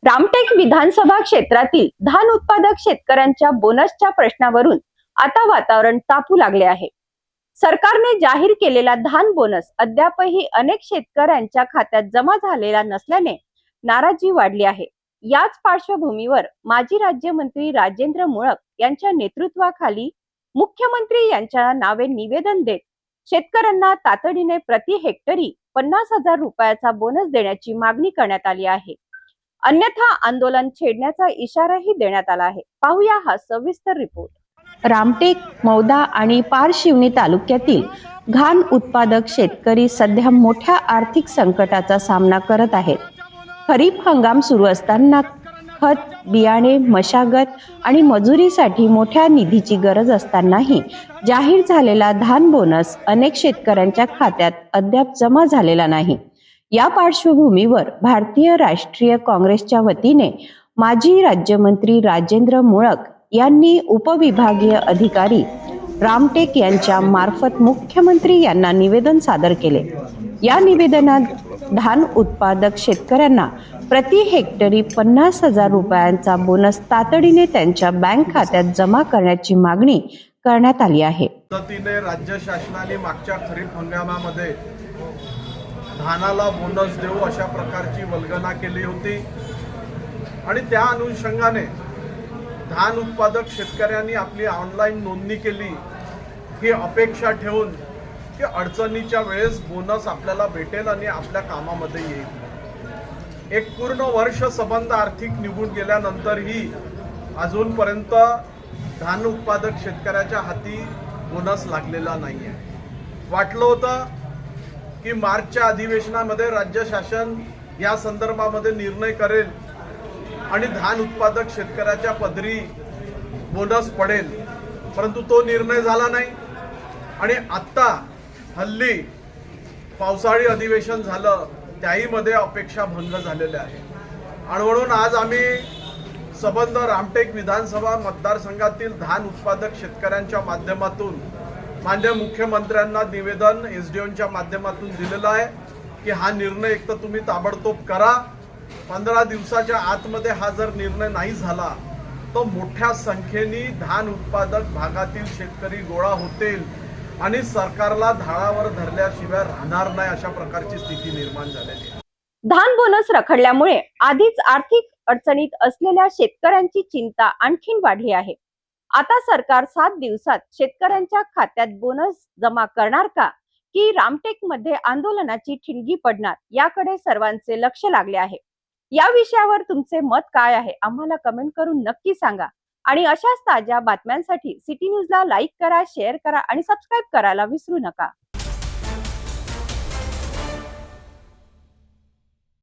रामटेक विधानसभा क्षेत्रातील धान उत्पादक शेतकऱ्यांच्या बोनसच्या प्रश्नावरून आता वातावरण तापू लागले आहे। सरकारने जाहीर केलेला धान बोनस अद्यापही अनेक शेतकऱ्यांच्या खात्यात जमा झालेला नसल्याने नाराजी वाढली आहे। याच पार्श्वभूमीवर माजी राज्यमंत्री राजेंद्र मुळक यांच्या नेतृत्वाखाली मुख्यमंत्री यांच्या नावे निवेदन देत शेतकऱ्यांना तातडीने प्रति हेक्टरी 50,000 रुपयाचा बोनस देण्याची मागणी करण्यात आली आहे। अन्यथा आंदोलन छेडण्याचा इशाराही देण्यात आला आहे। पाहूया हा सविस्तर रिपोर्ट। रामटेक, मौदा आणि पारशिवनी तालुक्यातील धान उत्पादक शेतकरी सध्या मोठ्या आर्थिक संकटाचा सामना करत आहेत। खरीप हंगाम सुरू असताना खत, बियाणे, मशागत आणि मजुरीसाठी मोठ्या निधीची गरज असतानाही जाहीर झालेला धान बोनस अनेक शेतकऱ्यांच्या खात्यात अद्याप जमा झालेला नाही। या पार्श्वभूमीवर भारतीय राष्ट्रीय काँग्रेसच्या वतीने माजी राज्यमंत्री राजेंद्र मुळक यांनी उपविभागीय अधिकारी रामटेक यांच्या मार्फत मुख्यमंत्री यांना निवेदन सादर केले। या निवेदनात धान उत्पादक शेतकऱ्यांना प्रति हेक्टरी 50,000 रुपयांचा बोनस तातडीने त्यांच्या बँक खात्यात जमा करण्याची मागणी करण्यात आली आहे। राज्य शासनाने मागच्या खरीप हंगामामध्ये धानाला बोनस देऊ अशा प्रकारची वल्गना केली होती आणि त्या अनुषंगाने धान उत्पादक शेतकऱ्यांनी आपली ऑनलाईन नोंदणी केली ही अपेक्षा ठेवून की अडचणीच्या वेळेस बोनस आपल्याला भेटेल आणि आपल्या कामामध्ये येईल। एक पूर्ण वर्ष संबंध आर्थिक निघून गेल्यानंतरही अजूनपर्यंत धान उत्पादक शेतकऱ्याच्या हाती बोनस लागलेला नाहीये। वाटलं होतं की मार्चच्या अधिवेशनामध्ये राज्य शासन या संदर्भामध्ये निर्णय करेल आणि धान उत्पादक शेतकऱ्याच्या पदरी बोनस पडेल, परंतु तो निर्णय झाला नाही आणि आता हल्ली पावसाळी अधिवेशन झालं त्याहीमध्ये अपेक्षा भंग झालेले आहे। आणि म्हणून आज आम्ही संबंध रामटेक विधानसभा मतदारसंघातील धान उत्पादक शेतकऱ्यांच्या माध्यमातून माननीय मुख्यमंत्र्यांना निवेदन एसडीओच्या माध्यमातून दिलेलं आहे की हा निर्णय एक तर तुम्ही ताबडतोब करा। 15 दिवसाच्या आतमध्ये हा जर निर्णय नाही झाला तर मोठ्या संख्येने धान उत्पादक भागातील शेतकरी गोळा होतील आणि सरकारला धाळावर धरल्याशिवाय राहणार नाही अशा प्रकारची स्थिती निर्माण झालेली आहे। धान बोनस रखडल्यामुळे आधीच आर्थिक अडचणीत असलेल्या शेतकऱ्यांची चिंता आणखीन वाढली आहे। आता सरकार 7 दिवसात शेतकऱ्यांच्या खात्यात बोनस जमा करणार का की रामटेक मध्ये आंदोलनाची ठिणगी पडणार याकडे सर्वांचे लक्ष लागले आहे। या विषयावर तुमचे मत काय आहे आम्हाला कमेंट करून नक्की सांगा आणि अशाच ताज्या बातम्यांसाठी सिटी न्यूजला लाईक करा, शेअर करा आणि सबस्क्राइब करायला विसरू नका।